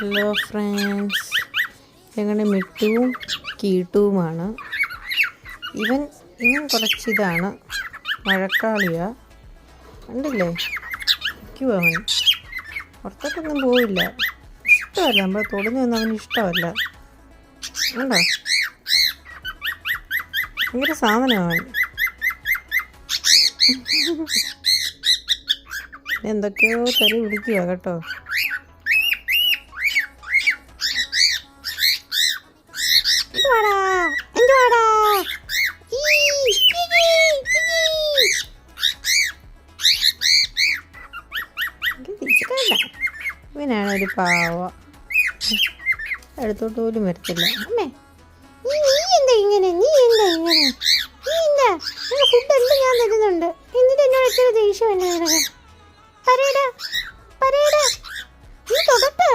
Hello friends, ഞങ്ങളുടെ മിട്ടുവും കീട്ടുവുമാണ്. ഇവൻ കുറച്ചിതാണ്, മഴക്കാളിയാ. കണ്ടില്ലേ, നിൽക്കുവാ അവൻ. പുറത്തോട്ടൊന്നും പോവില്ല, ഇഷ്ടമല്ല. നമ്മൾ തൊടുന്നൊന്നും അവന് ഇഷ്ടമല്ല. ഉണ്ടോ, ഭയങ്കര സാധനമാണ് അവൻ. എന്തൊക്കെയോ തെറി പിടിക്കുക കേട്ടോ. ഇവനാണ് ഒരു പാവ, അടുത്തോട്ട് പോലും വരത്തില്ല. അമ്മേ, നീ എന്താ ഇങ്ങനെ? ഫുഡ് എല്ലാം ഞാൻ തരുന്നുണ്ട്, എന്നിട്ട് എന്നോട് എത്ര ദേഷ്യം എന്നെ പറയടാ, നീ തൊടട്ടെ.